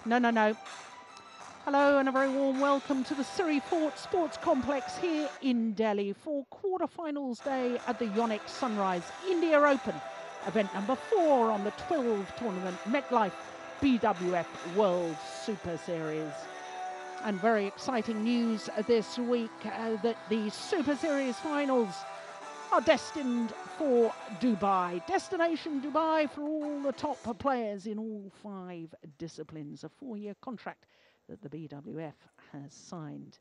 No. Hello and a very warm welcome to the Siri Fort Sports Complex here in Delhi for quarterfinals day at the YONEX-SUNRISE India Open, event number 4 on the 12 tournament MetLife BWF World Superseries. And very exciting news this week that the Super Series finals are destined for Dubai. Destination Dubai for all the top players in all 5 disciplines. A 4-year contract that the BWF has signed.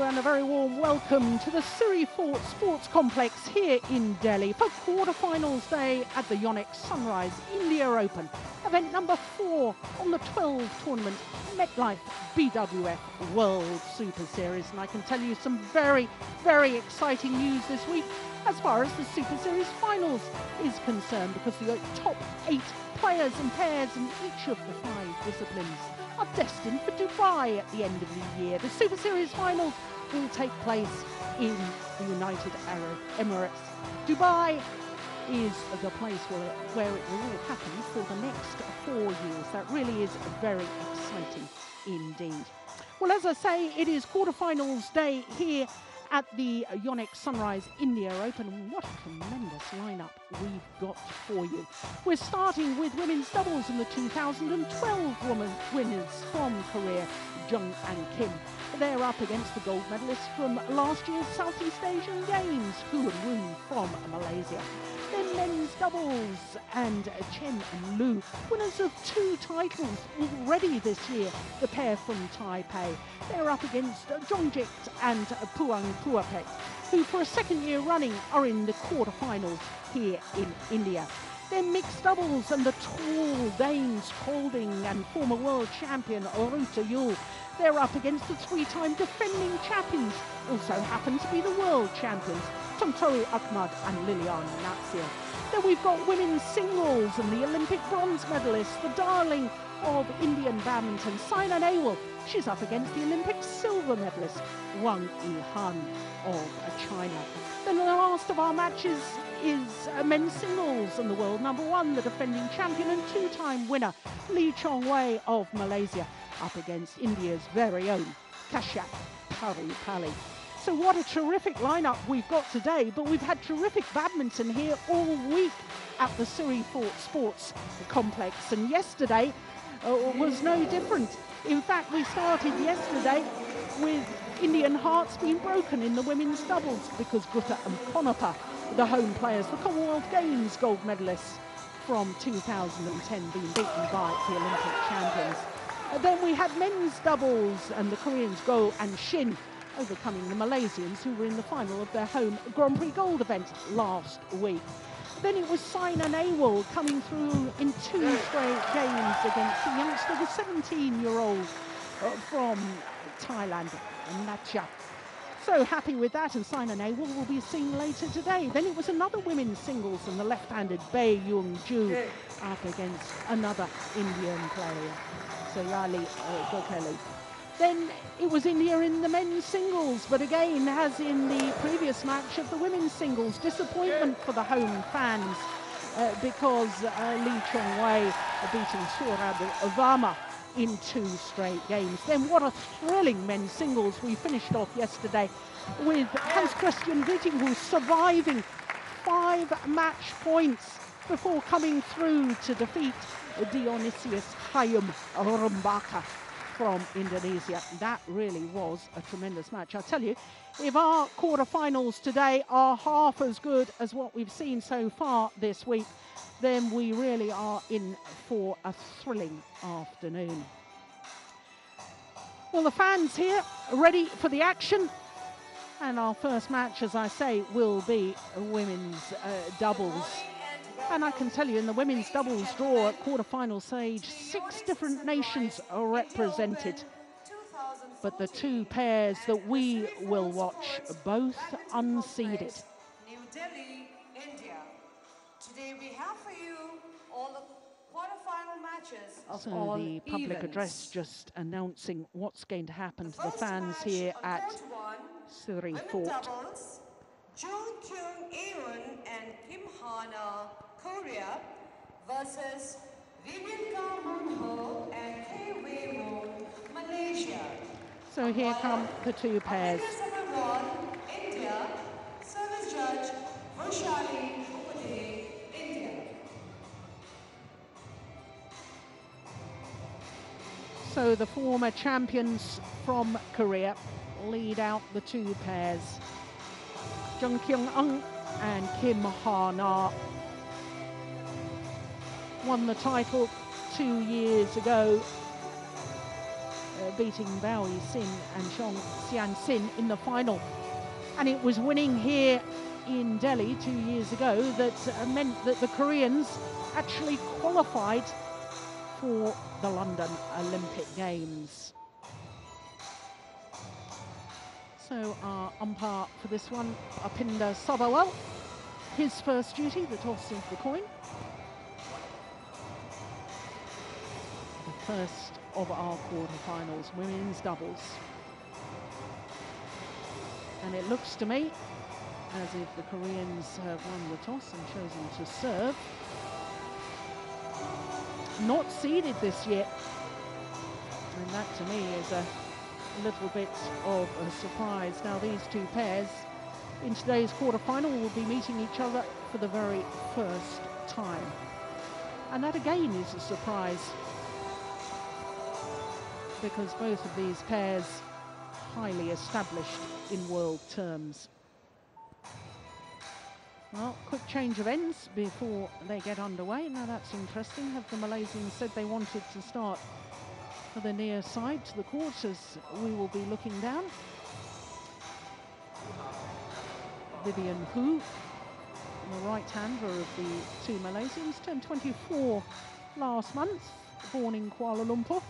And a very warm welcome to the Siri Fort Sports Complex here in Delhi for quarterfinals day at the YONEX-SUNRISE India Open, event number 4 on the 12 tournament MetLife BWF World Superseries. And I can tell you some very, very exciting news this week as far as the Super Series finals is concerned, because the top 8 players and pairs in each of the 5 disciplines are destined for Dubai at the end of the year. The Super Series finals will take place in the United Arab Emirates. Dubai is the place where it will all happen for the next 4 years. That really is very exciting indeed. Well, as I say, it is quarterfinals day here at the YONEX-SUNRISE India Open. What a tremendous lineup we've got for you. We're starting with women's doubles and the 2012 winners from Korea, Jung and Kim. They're up against the gold medalists from last year's Southeast Asian Games, Hu and Woon from Malaysia. Then men's doubles and Chen and Lu, winners of 2 titles already this year, the pair from Taipei. They're up against Jongjit and Puang Puapet, who for a second year running are in the quarterfinals here in India. Then mixed doubles and the tall Danes Holding and former world champion Ruta Yul. They're up against the 3-time defending champions, also happen to be the world champions, Tontori Ahmad and Liliana Natsir. Then we've got women's singles and the Olympic bronze medalist, the darling of Indian badminton, Saina Nehwal. She's up against the Olympic silver medalist, Wang Yihan of China. Then the last of our matches is men's singles and the world number 1, the defending champion and 2-time winner, Lee Chong-wei of Malaysia, up against India's very own Kashyap Pari-Pali. So what a terrific lineup we've got today, but we've had terrific badminton here all week at the Surrey Fort Sports Complex, and yesterday was no different. In fact, we started yesterday with Indian hearts being broken in the women's doubles because Gutta and Konopka, the home players, the Commonwealth Games gold medalists from 2010, being beaten by the Olympic champions. Then we had men's doubles and the Koreans Go and Shin overcoming the Malaysians, who were in the final of their home Grand Prix Gold event last week. Then it was Saina Nehwal coming through in 2 straight games against the youngster, the 17-year-old from Thailand, Natcha. So happy with that, and Saina Nehwal will be seen later today. Then it was another women's singles and the left-handed Bae Young-ju up against another Indian player, Sayali Gokeli. Then it was India in the men's singles, but again, as in the previous match of the women's singles, disappointment for the home fans because Lee Chong-wei beating Saurabh Varma in 2 straight games. Then what a thrilling men's singles we finished off yesterday with Hans Christian Vitingu surviving 5 match points before coming through to defeat Dionysius Hayam Rumbaka from Indonesia. That really was a tremendous match. I tell you, if our quarterfinals today are half as good as what we've seen so far this week, then we really are in for a thrilling afternoon. Well, the fans here are ready for the action, and our first match, as I say, will be women's doubles. And I can tell you, in the women's doubles draw at quarterfinal stage, 6 different nations are represented. But the 2 pairs that we will watch, both unseeded. New Delhi, India. Today we have for you all the quarterfinal matches of all the public events. address just announcing what's going to happen to the fans here at Surrey Fort. Doubles, Jo Kyung-eun and Kim Ha-na, Korea, versus Vivian Moon-ho and Kei Wei-moon, Malaysia. So here come the 2 pairs. India, service judge Vaishali Upadhyay, India. So the former champions from Korea lead out the 2 pairs. Jung Kyung-eun and Kim Ha-na won the title 2 years ago, beating Bao Yi-sin and Chong Sian-sin in the final. And it was winning here in Delhi 2 years ago that meant that the Koreans actually qualified for the London Olympic Games. So our umpire for this one, Apinda Sabawal, his first duty, the toss of the coin. The first of our quarterfinals, women's doubles. And it looks to me as if the Koreans have won the toss and chosen to serve. Not seeded this year. And that to me is a little bit of a surprise. Now these two pairs in today's quarterfinal will be meeting each other for the very first time. And that again is a surprise, because both of these pairs highly established in world terms. Well, quick change of ends before they get underway. Now that's interesting. Have the Malaysians said they wanted to start for the near side to the court as we will be looking down. Vivian Hu, the right-hander of the two Malaysians, turned 24 last month, born in Kuala Lumpur.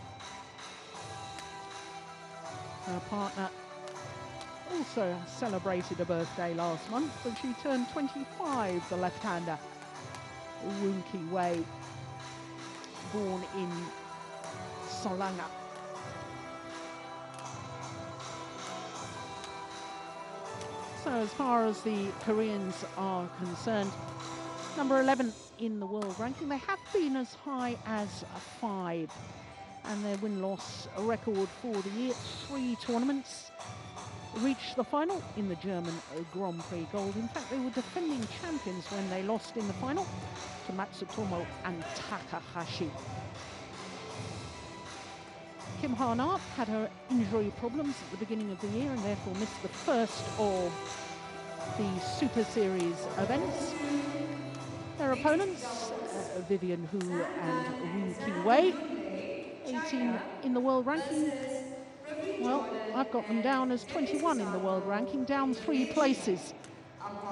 Her partner also celebrated a birthday last month, but she turned 25, the left-hander, Woon Ki Wei, born in Solanga. So as far as the Koreans are concerned, number 11 in the world ranking. They have been as high as 5, and their win-loss record for the year, 3 tournaments, reached the final in the German Grand Prix Gold. In fact, they were defending champions when they lost in the final to Matsutomo and Takahashi. Kim Ha-na had her injury problems at the beginning of the year and therefore missed the first of the Super Series events. Their opponents, Vivian Hu and Woon Ki Wei, 18 in the world ranking. Well, I've got them down as 21 in the world ranking, down 3 places.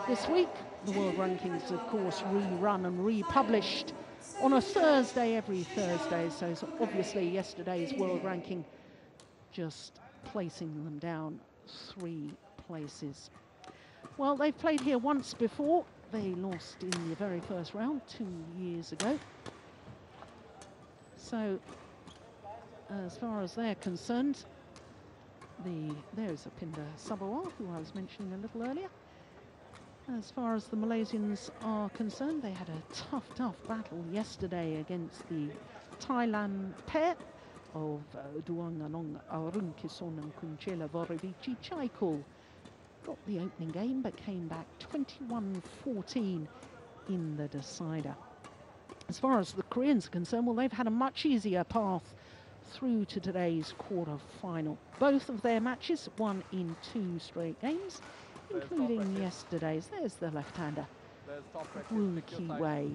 This week, the world rankings, of course, rerun and republished on a Thursday, every Thursday. So obviously yesterday's world ranking just placing them down 3 places. Well, they've played here once before. They lost in the very first round 2 years ago. So as far as they're concerned, there's Apinder Sabawal, who I was mentioning a little earlier. As far as the Malaysians are concerned, they had a tough battle yesterday against the Thailand pair of Duanganong Arunkison and Kunchela Vorovici Chaikul. Got the opening game but came back 21-14 in the decider. As far as the Koreans are concerned, well, they've had a much easier path through to today's quarter-final. Both of their matches won in 2 straight games, including yesterday's. There's the left-hander, Woon Ki Wei,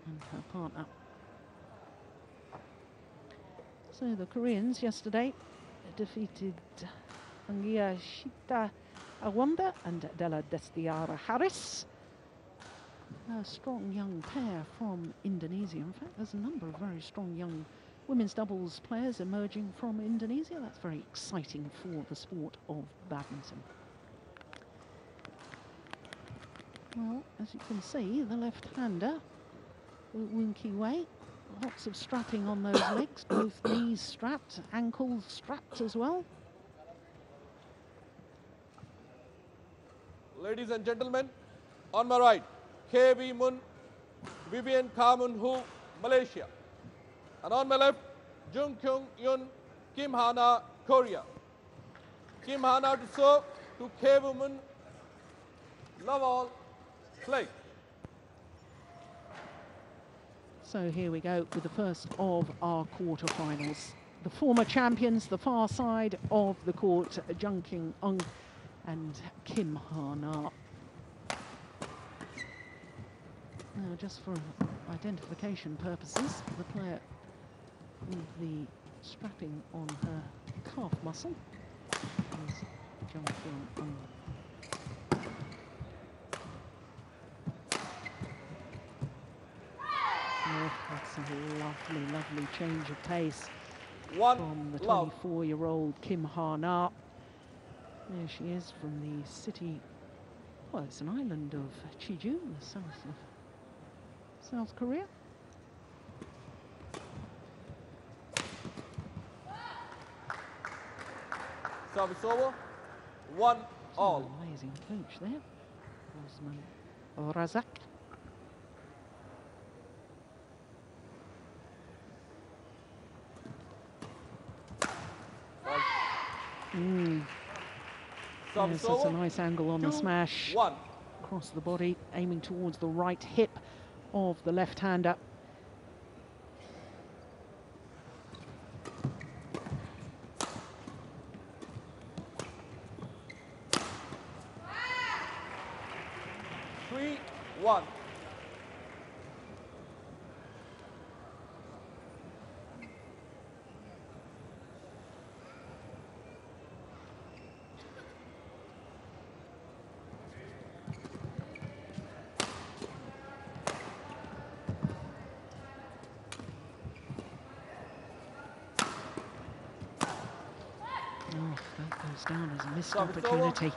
and her partner. So the Koreans yesterday defeated Angia Shita Awanda and Della Destiara Harris. A strong young pair from Indonesia. In fact, there's a number of very strong young women's doubles players emerging from Indonesia. That's very exciting for the sport of badminton. Well, as you can see, the left-hander, Woon Ki Wei, lots of strapping on those legs, both knees strapped, ankles strapped as well. Ladies and gentlemen, on my right, K.V. Mun, Vivian Ka-mun Hu, Malaysia. And on my left, Jung Kyung Yun, Kim Ha-na, Korea. Kim Ha-na to serve to K.V. Mun. Love all, play. So here we go with the first of our quarterfinals. The former champions, the far side of the court, Jung Kyung-eun and Kim Ha-na. Now, just for identification purposes, the player with the strapping on her calf muscle is Jung Kyung-eun. Oh, that's a lovely change of pace from the 24-year-old Kim Ha-na. There she is from the city, well, it's an island of Jeju, the south of South Korea. Service over. 1 all. Amazing coach there, Osman Razak. Yes, that's a nice angle on the smash. 1. Across the body, aiming towards the right hip of the left-hander. One. That goes down as a missed opportunity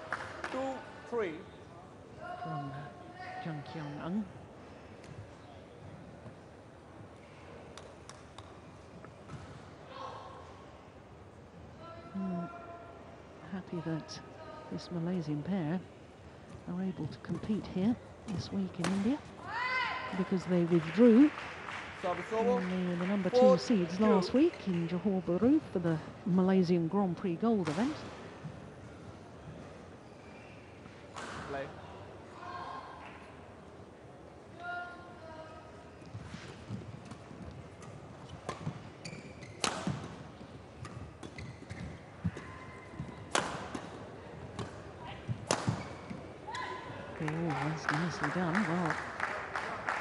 2-3 from Jung Kyung-eun. Happy that this Malaysian pair are able to compete here this week in India, because they withdrew. They were the number 2 seeds last week in Johor Bahru for the Malaysian Grand Prix Gold event. Play. Oh, that's nicely done. Well,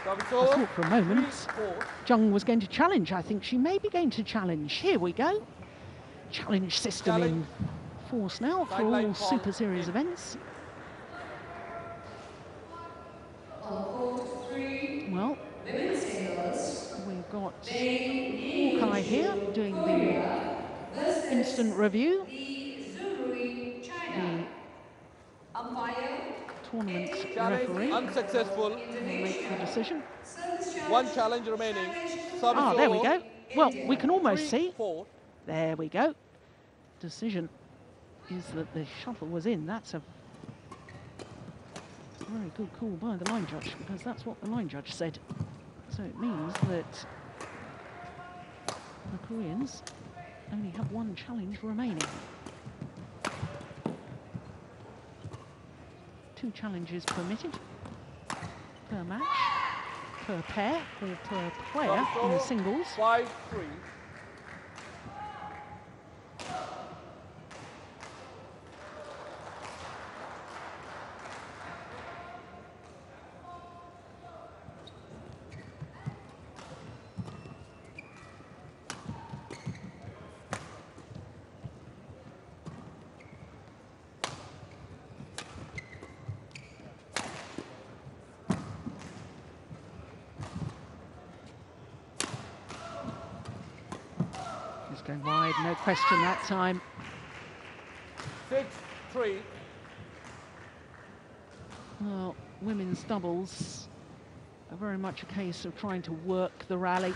I Over. thought for a moment 3-4. Jung was going to challenge. I think she may be going to challenge. Here we go. Challenge system in force now for all Super Series events. Well, we've got Hawkeye here doing the instant review. The tournament referee Unsuccessful. will make the decision. 1 challenge remaining. Ah, there we go. Well, we can almost see. 3-4. There we go. Decision is that the shuttle was in. That's a very good call by the line judge, because that's what the line judge said. So it means that the Koreans only have 1 challenge remaining. 2 challenges permitted per match, per pair, or per player in the singles. 5-3. Just going wide, no question that time. 6-3. Well, women's doubles are very much a case of trying to work the rally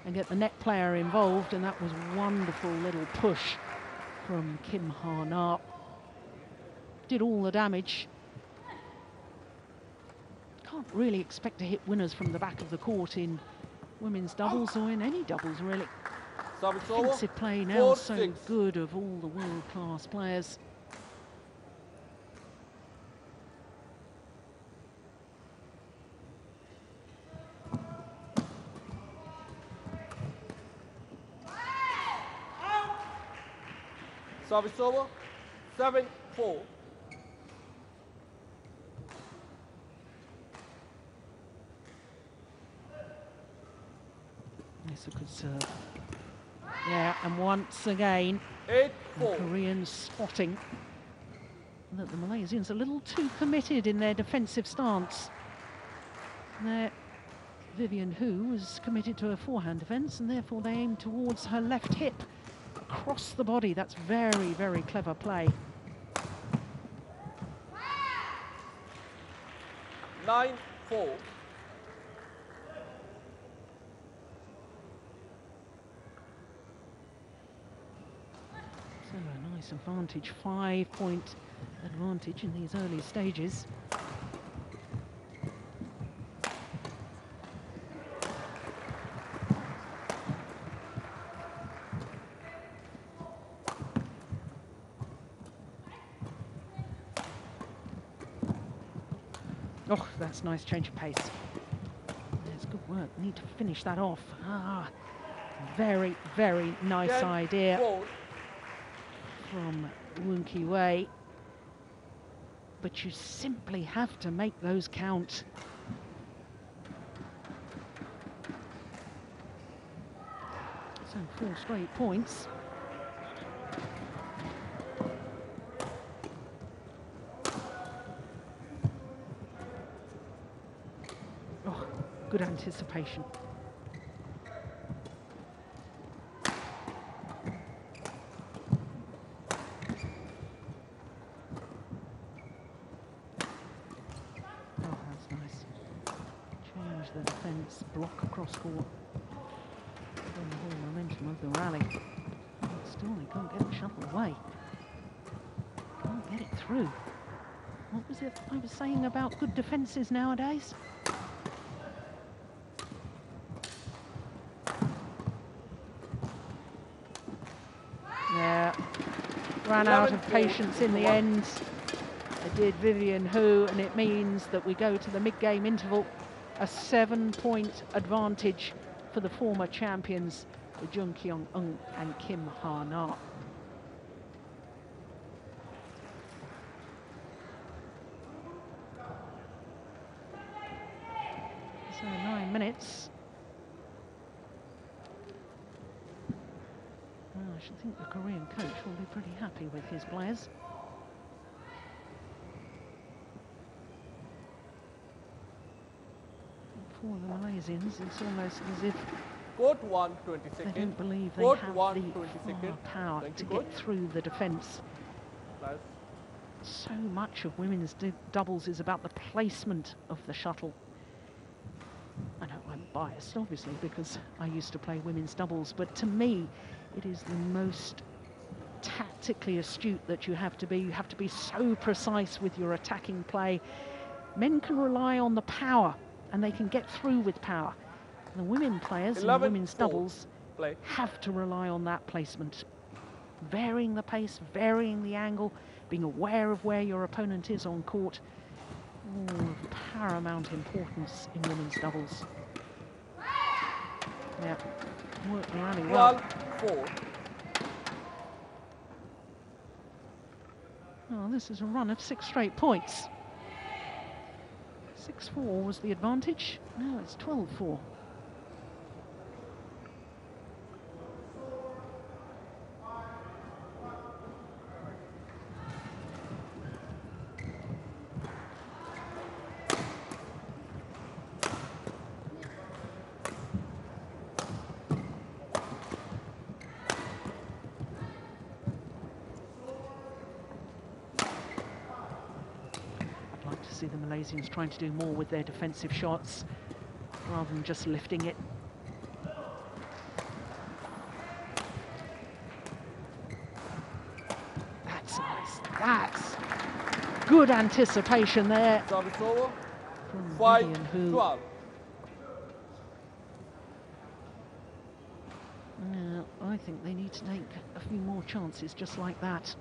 and get the net player involved, and that was a wonderful little push from Kim Ha-na. Did all the damage. Can't really expect to hit winners from the back of the court in women's doubles or in any doubles, really. Offensive play now so good of all the world-class players. Service over. 7-4. Yes, a good serve. Yeah, and once again, 8-4. the Koreans spotting that the Malaysians are a little too committed in their defensive stance. There, Vivian Hu was committed to her forehand defence, and therefore they aim towards her left hip, across the body. That's very, very clever play. 9-4. So a Nice advantage, 5-point advantage in these early stages. Oh, that's nice change of pace. That's good work. Need to finish that off. Ah, very, very nice idea from Woon Ki Wei. But you simply have to make those count. So 4 straight points. Oh, good anticipation. The defence, block across court, and the whole momentum of the rally. But still, they can't get the shuttle away. Can't get it through. What was it I was saying about good defences nowadays? Yeah, ran out of patience in the end. They did Vivian Hu, and it means that we go to the mid-game interval. A 7-point advantage for the former champions, Jung Kyung-eun and Kim Ha-na. So 9 minutes. Well, I should think the Korean coach will be pretty happy with his players. For the Malaysians, it's almost as if Court 1, 20 seconds. they don't believe they Court have 1, the 20 seconds. power Thank to you, get coach. through the defence. Nice. So much of women's doubles is about the placement of the shuttle. I know I'm biased, obviously, because I used to play women's doubles, but to me, it is the most tactically astute that you have to be. You have to be so precise with your attacking play. Men can rely on the power, and they can get through with power. The women players in women's doubles have to rely on that placement. Varying the pace, varying the angle, being aware of where your opponent is on court. All of paramount importance in women's doubles. Yeah, worked really well. 12-4. Oh, this is a run of 6 straight points. 6-4 was the advantage. Now it's 12-4. See the Malaysians trying to do more with their defensive shots rather than just lifting it. That's nice. That's good anticipation there. Service over. From 5-12. I think they need to take a few more chances just like that.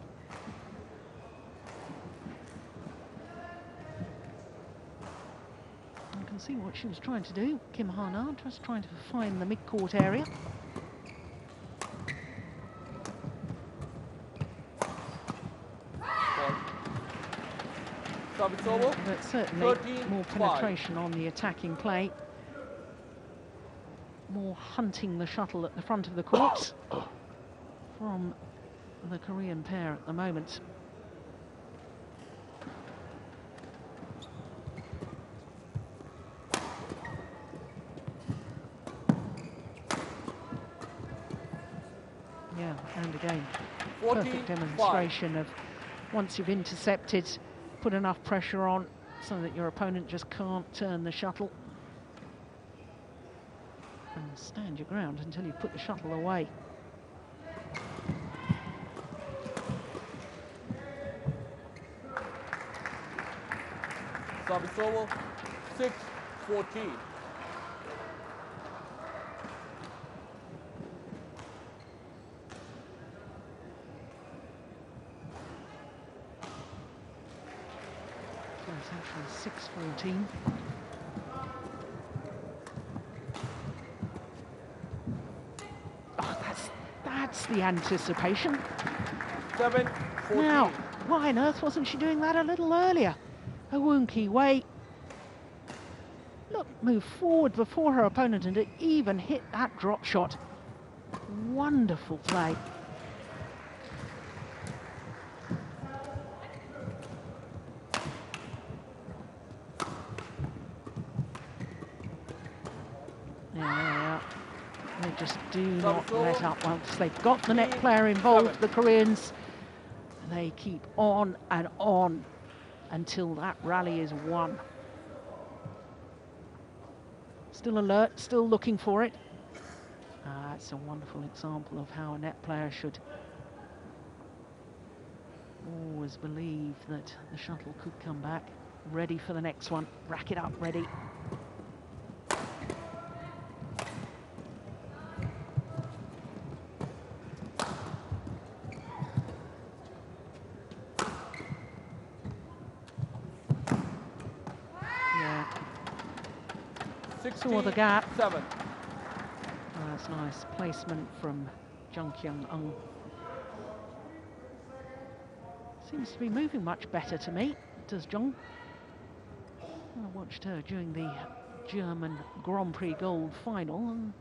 See what she was trying to do. Kim Ha-na just trying to find the mid-court area. Service over. But certainly more penetration on the attacking play. More hunting the shuttle at the front of the court from the Korean pair at the moment. Yeah, and again, perfect demonstration of once you've intercepted, put enough pressure on so that your opponent just can't turn the shuttle. And stand your ground until you put the shuttle away. Service over, 6-14. So it's actually 6-14. Oh, that's the anticipation. 7-14. Now, why on earth wasn't she doing that a little earlier? Awunki Wei, look, move forward before her opponent and to even hit that drop shot. Wonderful play. Yeah, they just do not let up once they've got the net player involved, the Koreans. They keep on and on until that rally is won. Still alert, still looking for it. It's a wonderful example of how a net player should always believe that the shuttle could come back. Ready for the next one. Rack it up, ready. Saw the gap. 7. Oh, that's nice placement from Jung Kyung-eun. Seems to be moving much better to me, does Jung. I watched her during the German Grand Prix Gold final, and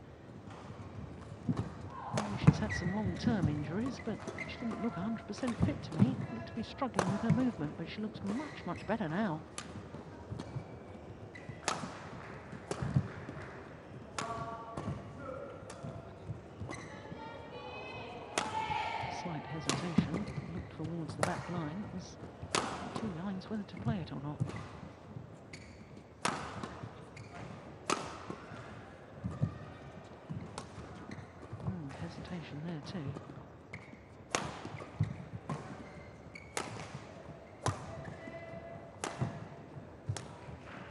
she's had some long-term injuries, but she didn't look 100% fit to me. Looked to be struggling with her movement, but she looks much, much better now. Slight hesitation, looked towards the back line. There's 2 lines whether to play it or not. Hesitation there too.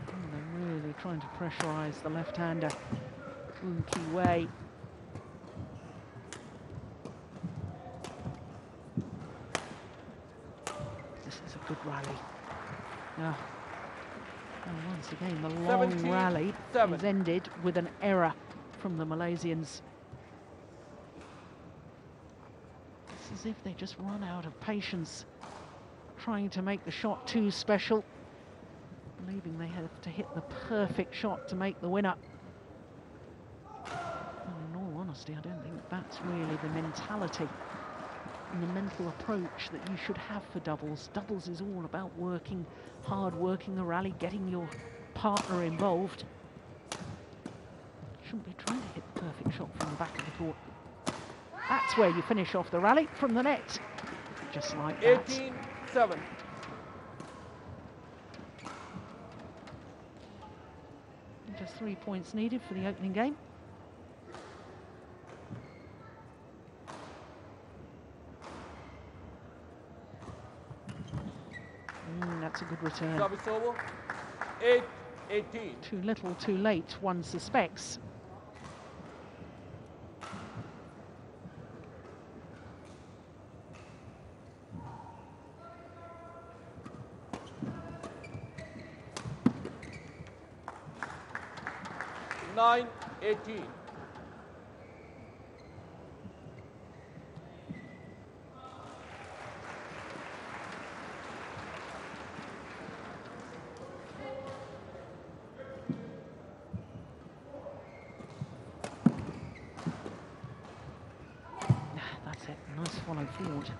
They're really trying to pressurise the left-hander, Woon-Ki Wei. This is a good rally. And once again, the long rally is ended with an error from the Malaysians. It's as if they just run out of patience, trying to make the shot too special, believing they have to hit the perfect shot to make the winner. And in all honesty, I don't think that's really the mentality and the mental approach that you should have for doubles. Doubles is all about working hard, working the rally, getting your partner involved. Shouldn't be trying to hit the perfect shot from the back of the court. That's where you finish off the rally, from the net, just like that. 18-7. Just 3 points needed for the opening game. That's a good return. Service over, 8-18. Too little, too late, one suspects. Nine, 18. That's it, nice follow forward.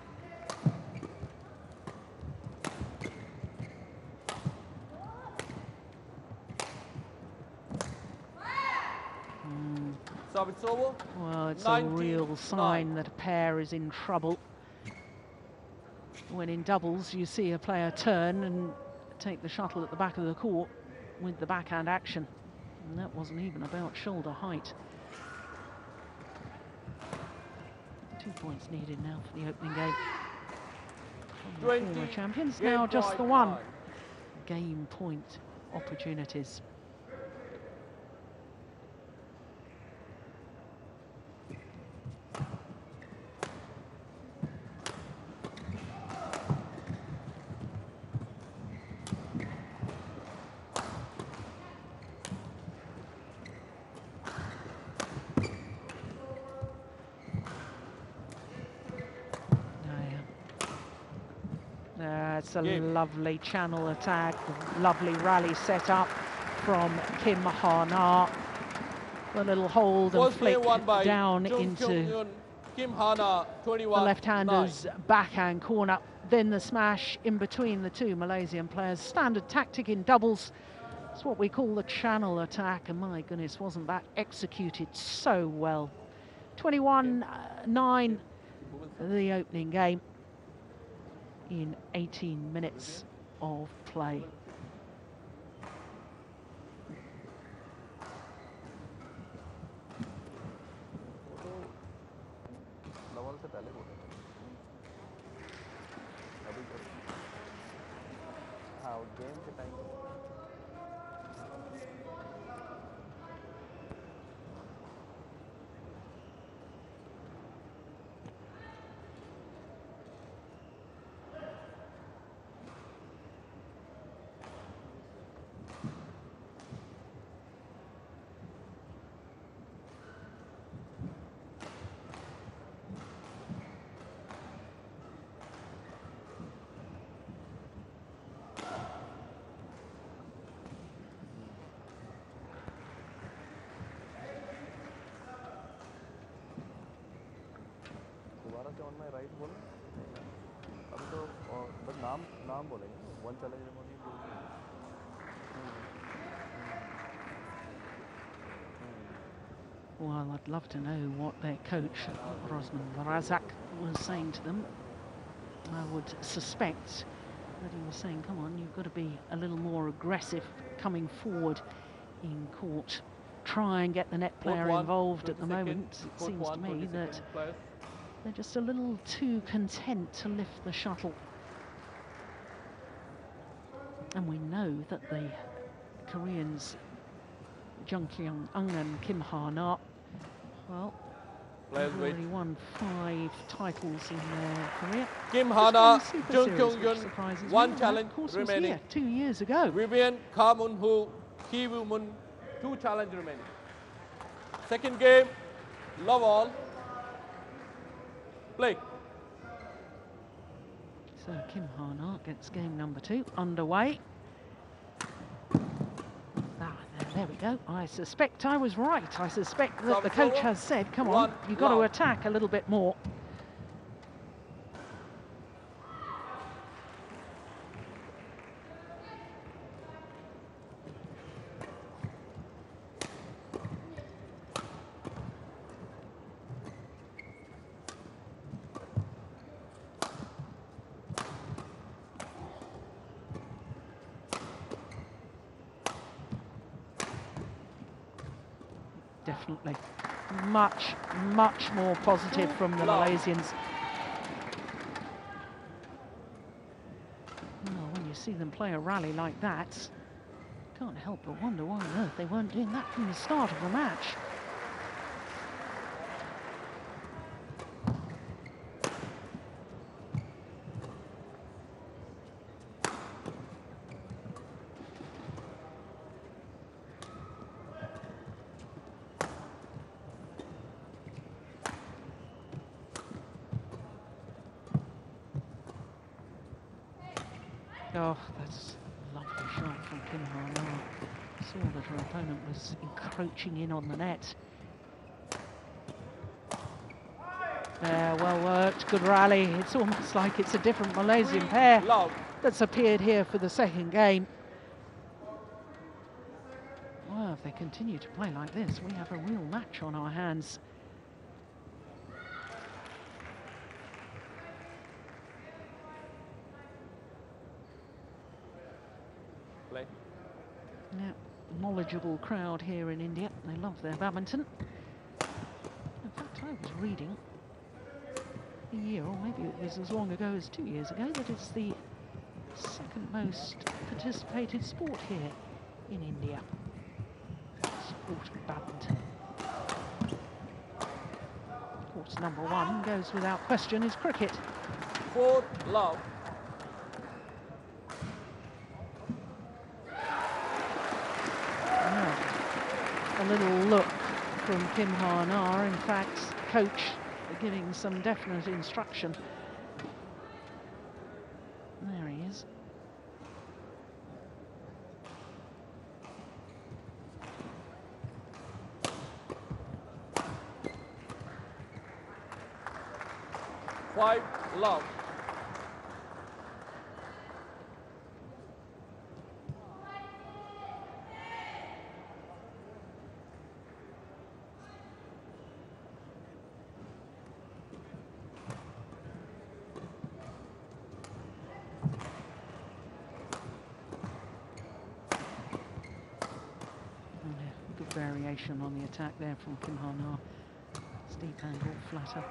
Service over. Well, it's 19, a real sign 9. that a pair is in trouble. When in doubles, you see a player turn and take the shuttle at the back of the court with the backhand action. And that wasn't even about shoulder height. 2 points needed now for the opening game. From the former champions, now just the one. Game point. opportunities. It's a lovely channel attack, lovely rally set up from Kim Ha-na. A little hold and flick down into the left-hander's backhand corner. Then the smash in between the two Malaysian players. Standard tactic in doubles. It's what we call the channel attack. And my goodness, wasn't that executed so well. 21-9, the opening game in 18 minutes of play. On my right बोले अब तो बस नाम बोलेंगे one challenge रेमोनी Well, I'd love to know what their coach, Rosman Razak, was saying to them. I would suspect that he was saying, come on, you've got to be a little more aggressive coming forward in court. Try and get the net player involved at the moment. It seems to me that they're just a little too content to lift the shuttle. And we know that the Koreans, Jung Kyung-eun and Kim Ha-na, well, they've already won 5 titles in their career. Kim Ha-na, Jung Kyung-eun, 1 challenge remaining. 2 years ago. Vivian Ka-mun-hoo, Ki Woo-mun, 2 challenge remaining. Second game, love all. Play. So Kim Ha-na gets game number 2 underway. There we go. I suspect I was right. I suspect that the coach has said, come on, you've got to attack a little bit more. Definitely much more positive from the Malaysians. Well, when you see them play a rally like that, can't help but wonder why on earth they weren't doing that from the start of the match. Oh, that's a lovely shot from Kim Ha-na. Saw that her opponent was encroaching in on the net. Well worked, good rally. It's almost like it's a different Malaysian pair that's appeared here for the second game. Well, if they continue to play like this, we have a real match on our hands. Yeah, knowledgeable crowd here in India. They love their badminton. In fact, I was reading a year, or maybe it was as long ago as 2 years ago, that it's the second most participated sport here in India. Sport of badminton. Of course, number one goes without question is cricket. 4 love. A little look from Kim Ha-na, in fact, coach giving some definite instruction. There he is. Five love. Good variation on the attack there from Kim Ha-na. Steep angle, flatter,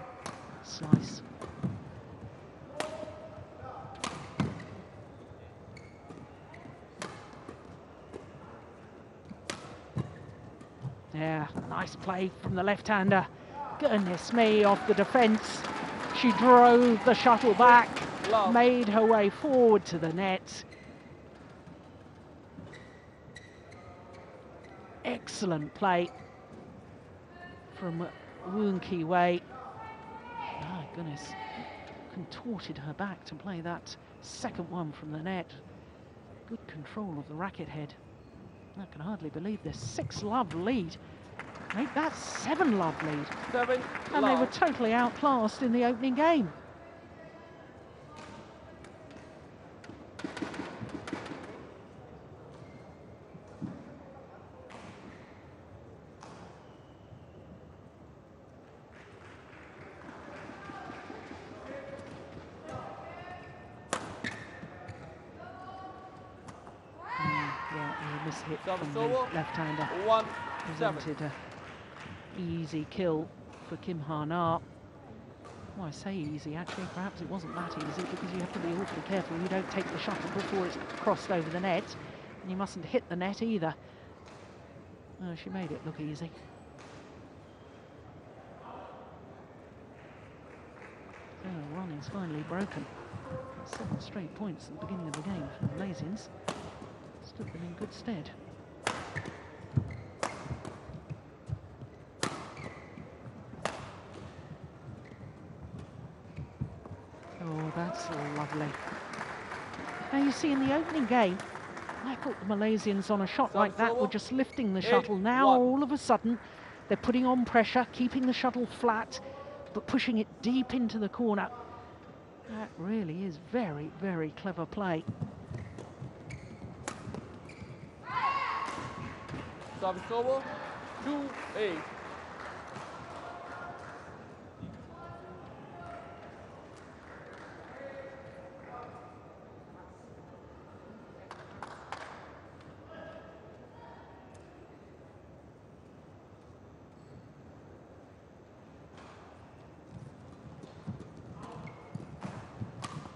slice. Yeah, nice play from the left-hander. Goodness me, off the defence. She drove the shuttle back, made her way forward to the net. Excellent play from Woon Ki-wei. My goodness, contorted her back to play that second one from the net. Good control of the racket head. I can hardly believe this 6-love lead. Make that 7-love lead. 7 and love. they were totally outclassed in the opening game. Hit from the left-hander. 1-7. Presented an easy kill for Kim Ha-na. Well, I say easy, actually, perhaps it wasn't that easy because you have to be awfully careful. You don't take the shuttle before it's crossed over the net, and you mustn't hit the net either. Oh, she made it look easy. So the run is finally broken. 7 straight points at the beginning of the game for the Malaysians. Stood them in good stead. Oh, that's lovely. Now you see in the opening game, I thought the Malaysians on a shot like that were just lifting the shuttle. Now all of a sudden they're putting on pressure, keeping the shuttle flat, but pushing it deep into the corner. That really is very, very clever play. Service over, 2-8.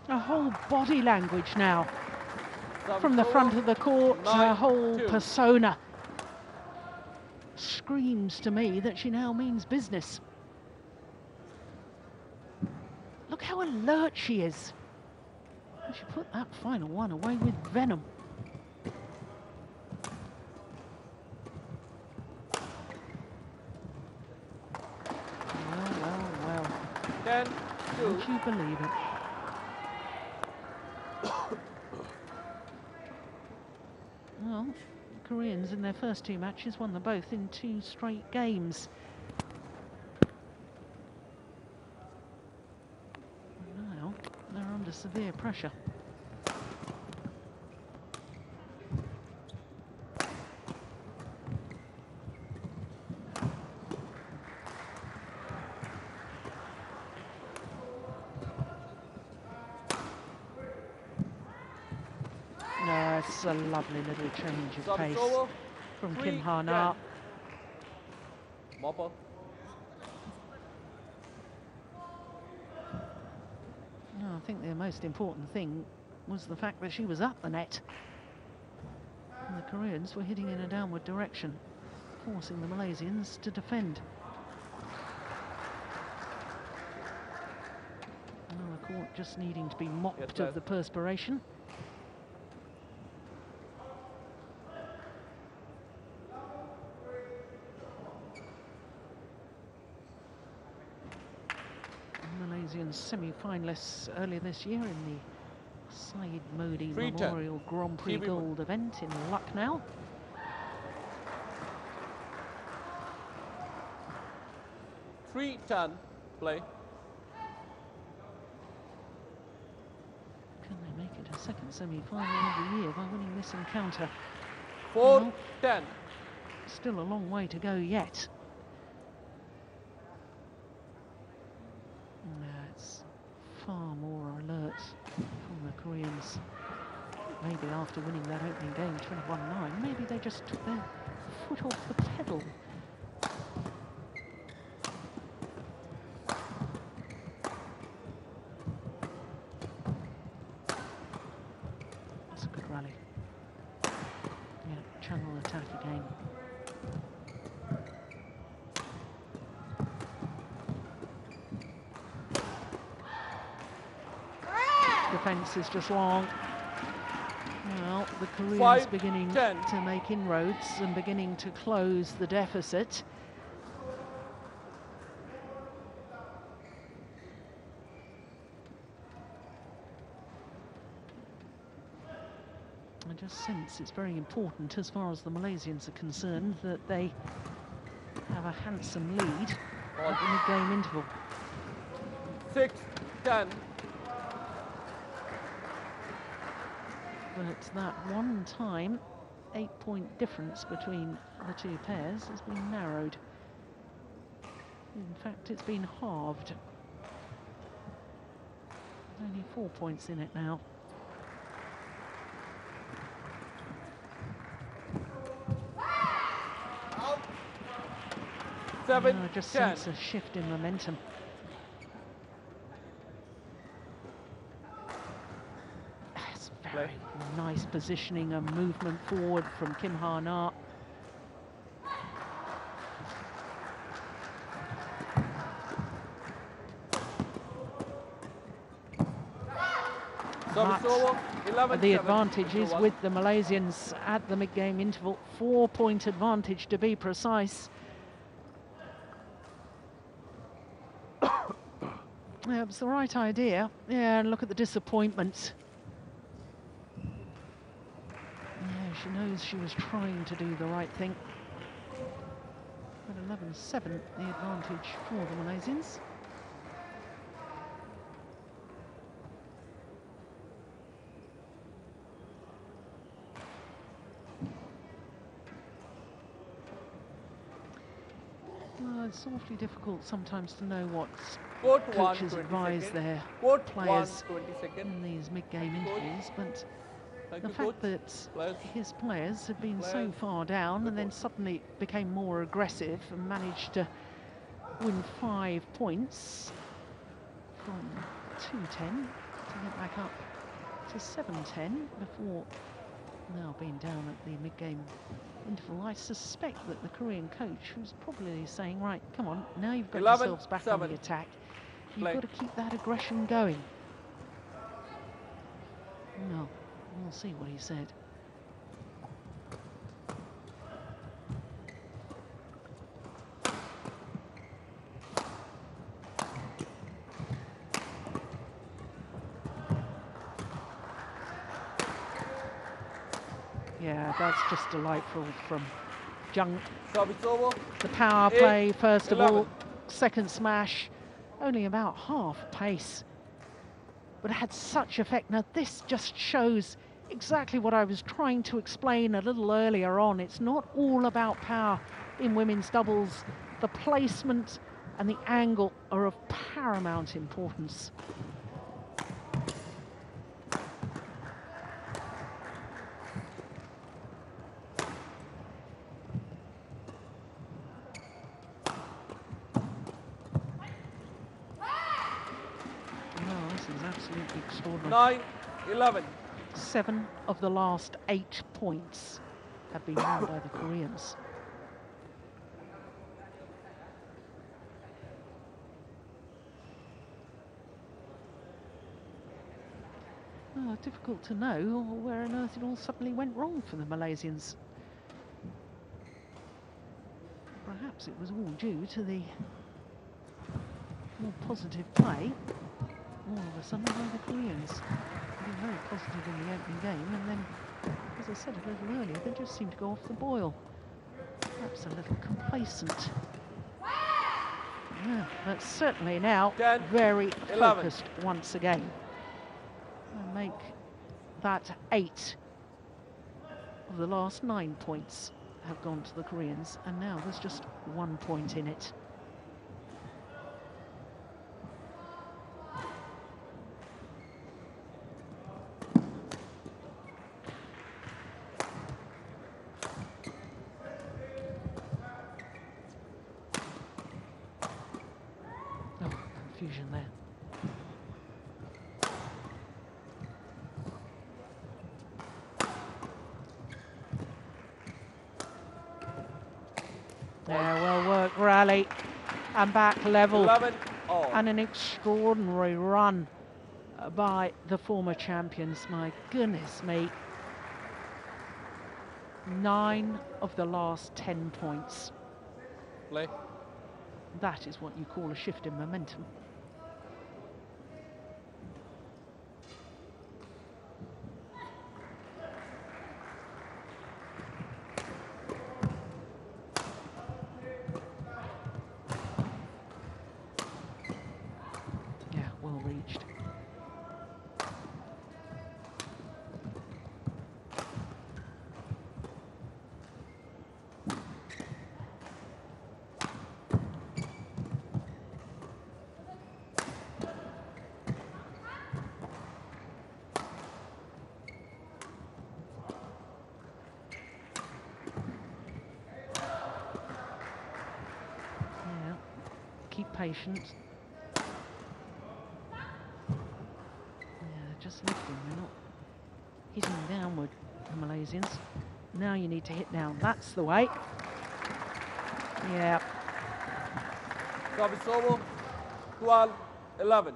A whole body language now. From the front of the court, her whole persona screams to me that she now means business. Look how alert she is. She put that final one away with venom. Well. 10-2. Don't you believe it? Well, the Koreans in their first 2 matches won them both in 2 straight games. Now they're under severe pressure. No, it's a lovely little change of pace from Kim Ha-na. Mopper. No, I think the most important thing was the fact that she was up the net. And the Koreans were hitting in a downward direction, forcing the Malaysians to defend. Another court just needing to be mopped of the perspiration. Malaysian semi-finalists earlier this year in the Saeed Modi Memorial Grand Prix Gold event in Lucknow. Three-10, play. Can they make it a second semi-final of the year by winning this encounter? 4-10. Well, still a long way to go yet. It's far more alert from the Koreans. Maybe after winning that opening game 21-9, maybe they just took their foot off the pedal. That's a good rally. Yeah, channel attack again. Defence is just long. Well, the Koreans beginning to make inroads and beginning to close the deficit. I just sense it's very important, as far as the Malaysians are concerned, that they have a handsome lead at the mid-game interval. 6-10. But that one time 8-point difference between the two pairs has been narrowed. In fact, it's been halved. Only 4 points in it now. I just sense a shift in momentum. That's very nice positioning and movement forward from Kim Ha-na. But the advantage is with the Malaysians at the mid-game interval. 4-point advantage to be precise. Yeah, it's the right idea. Yeah, and look at the disappointment. Yeah, she knows she was trying to do the right thing. At 11-7, the advantage for the Malaysians. Well, it's awfully difficult sometimes to know what coaches advise their players in these mid-game intervals, but the fact that his players had been so far down and then suddenly became more aggressive and managed to win 5 points from 2-10 to get back up to 7-10 before now being down at the mid-game interval. I suspect that the Korean coach was probably saying, right, come on, now you've got yourselves back on the attack. You've got to keep that aggression going. No, we'll see what he said. Yeah, that's just delightful from Jung. The power play, first of all, second smash, only about half pace, but it had such effect. Now this just shows exactly what I was trying to explain a little earlier on. It's not all about power in women's doubles. The placement and the angle are of paramount importance. Absolutely extraordinary. 9-11. 7 of the last 8 points have been won by the Koreans. Oh, difficult to know where on earth it all suddenly went wrong for the Malaysians. Perhaps it was all due to the more positive play all of a sudden by the Koreans. They were very positive in the opening game, and then, as I said a little earlier, they just seemed to go off the boil. Perhaps a little complacent. Yeah, but certainly now 10, very 11. focused once again. And make that 8 of the last 9 points have gone to the Koreans, and now there's just 1 point in it. Oh, confusion there. Yeah, well worked rally and back level. 11 all. And an extraordinary run by the former champions. My goodness me. 9 of the last 10 points. Play. That is what you call a shift in momentum. Yeah, well reached. Keep patient. Yeah, they're just lifting, they're not hitting downward, the Malaysians. Now you need to hit down, that's the way. Yeah. Service over. 12, 11.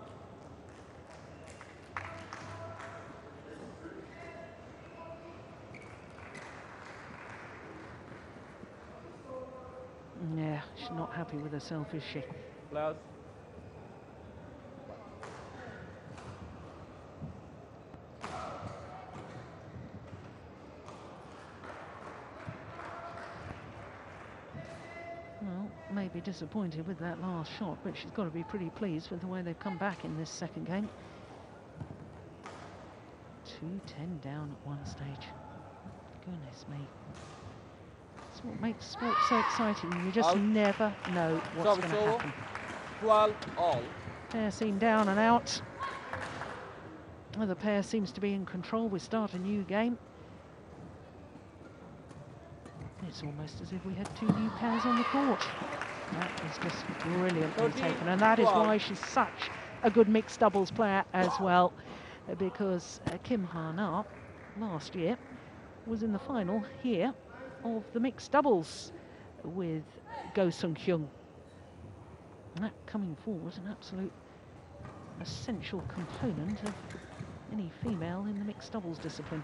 Yeah, she's not happy with herself, is she? Players. Well, maybe disappointed with that last shot, but she's got to be pretty pleased with the way they've come back in this second game. 2-10 down at one stage. Goodness me. That's what makes sport so exciting. You just Out. never know what's going to Service over. happen. 12 all. Pair seem down and out. The pair seems to be in control. We start a new game. It's almost as if we had 2 new pairs on the court. That is just brilliantly 13, taken, and that is 12. why she's such a good mixed doubles player as well, because Kim Ha-na last year was in the final here of the mixed doubles with Go Sung-hyun. And that coming forward is an absolute essential component of any female in the mixed doubles discipline.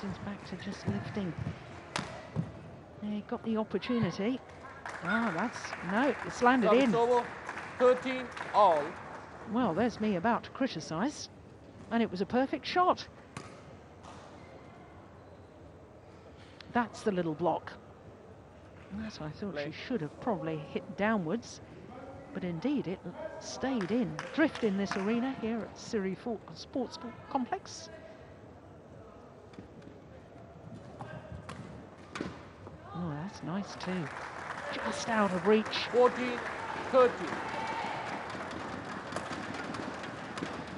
Malaysians back to just lifting. They got the opportunity. No, it's landed Service in. over. 13 all. Well, there's me about to criticise, and it was a perfect shot. That's the little block. That I thought she should have probably hit downwards, but indeed it stayed in. Drift in this arena here at Siri Sports Complex. Oh, that's nice too. Just out of reach. 14, 13.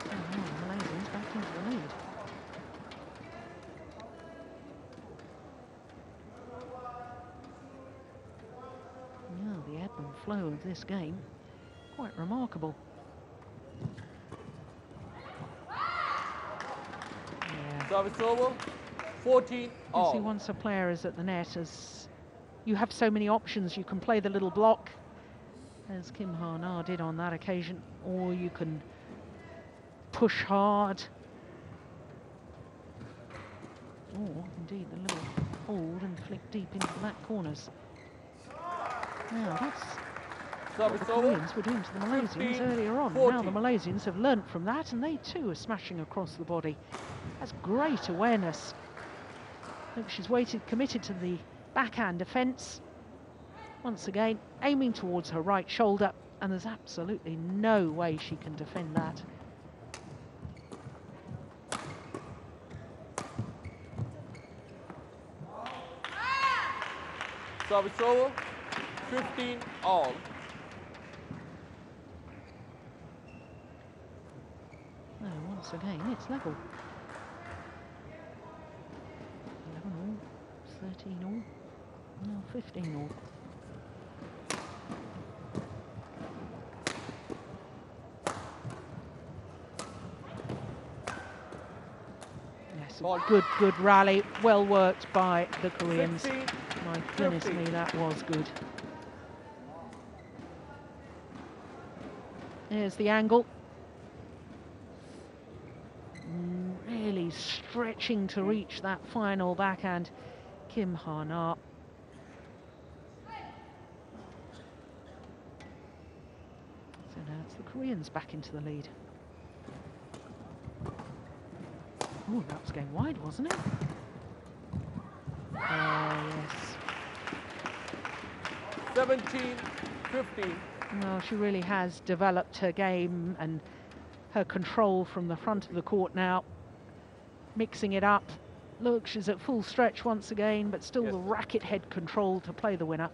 The Malaysians back into the lead. Yeah, the ebb flow of this game. Quite remarkable. Yeah. Service over, 14 all. See, once a player is at the net, as you have so many options, you can play the little block, as Kim Ha-na did on that occasion, or you can push hard. Or, indeed, the little hold and flick deep into the back corners. Now, that's what the Koreans were doing to the Malaysians earlier on. 40. Now the Malaysians have learnt from that, and they too are smashing across the body. That's great awareness. Look, she's committed to the backhand defence. Once again, aiming towards her right shoulder, and there's absolutely no way she can defend that. Service over, 15 all. No, once again, it's level. 11 all, 13 all, no, 15 all. Yes, good rally, well worked by the Koreans. 16, My goodness 50. me, that was good. There's the angle. Really stretching to reach that final backhand, Kim Ha-na. So now it's the Koreans back into the lead. Oh, that was going wide, wasn't it? Yes. 17, 15. Well, she really has developed her game and her control from the front of the court now. Mixing it up. Look, she's at full stretch once again, but still the racket head control to play the winner.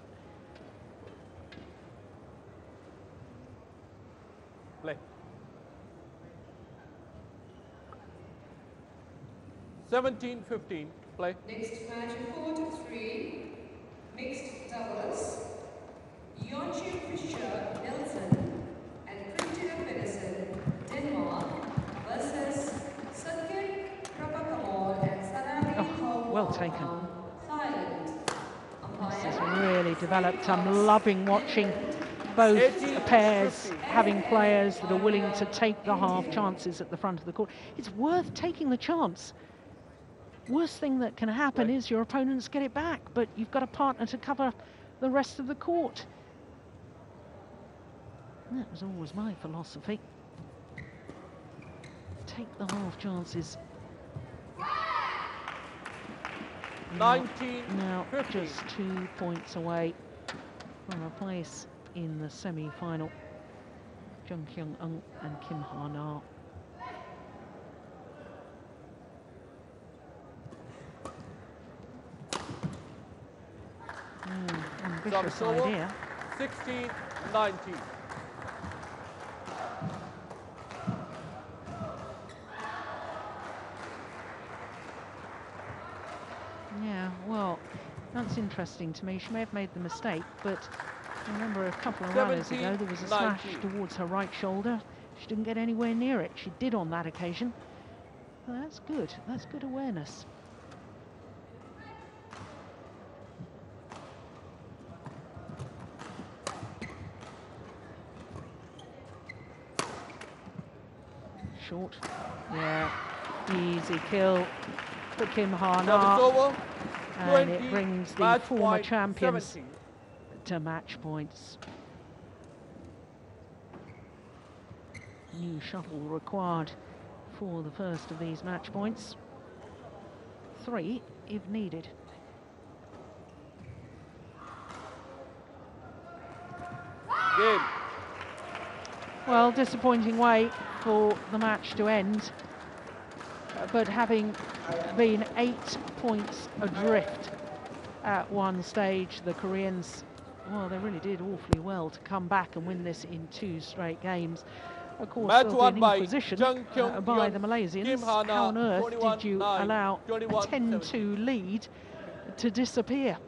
Play. 17, 15. Play. Next match in 4-3, mixed doubles. Yonche Fischer Nelson and Christina Pedersen, Denmark, versus Sakit Prabhakamal and Sarani Well taken. Thailand. This has really developed. I'm loving watching both 18, pairs 50. having players that are willing to take the half chances at the front of the court. It's worth taking the chance. Worst thing that can happen is your opponents get it back, but you've got a partner to cover the rest of the court. That was always my philosophy. Take the half chances. 19, Now 50. just 2 points away from a place in the semi-final. Jung Kyung-eun and Kim Ha-na. Ambitious Service over. idea. 16, 19. Yeah, well, that's interesting to me. She may have made the mistake, but I remember a couple of runners ago there was a smash 19. towards her right shoulder. She didn't get anywhere near it. She did on that occasion. Well, that's good. That's good awareness. Short. Yeah, easy kill for Kim Service Ha-na. over, And 20, it brings the match former point, champions 17. to match points. New shuttle required for the first of these match points. 3 if needed. Game. Well, disappointing way for the match to end, but having been 8 points adrift at one stage, the Koreans, well, they really did awfully well to come back and win this in 2 straight games. Of course, Match they'll won be in by position Jung Kyung by Yeon, the Malaysians. Kim Ha-na, How on earth did you 21-9, allow a 21-17. 10-2 lead to disappear?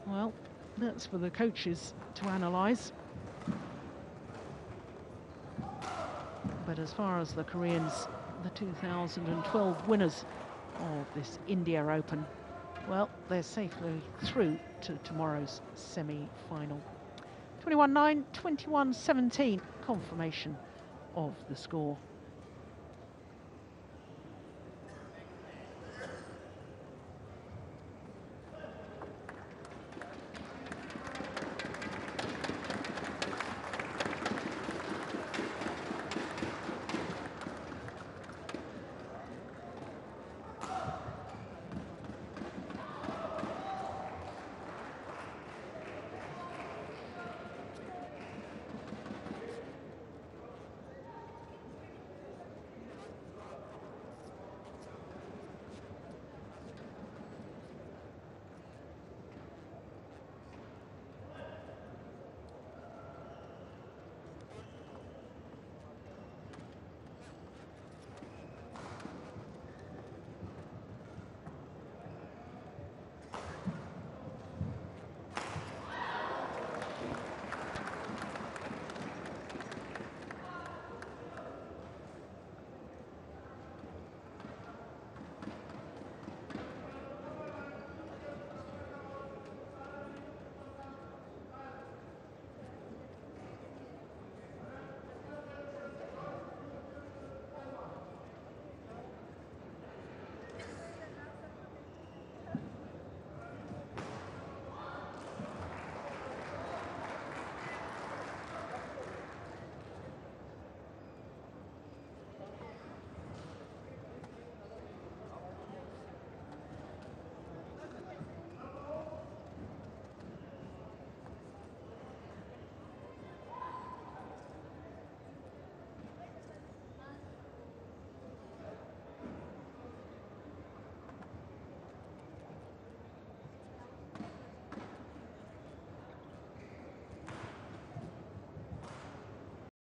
Well, That's for the coaches to analyse. But as far as the Koreans, the 2012 winners of this India Open, well, they're safely through to tomorrow's semi-final. 21-9, 21-17, confirmation of the score.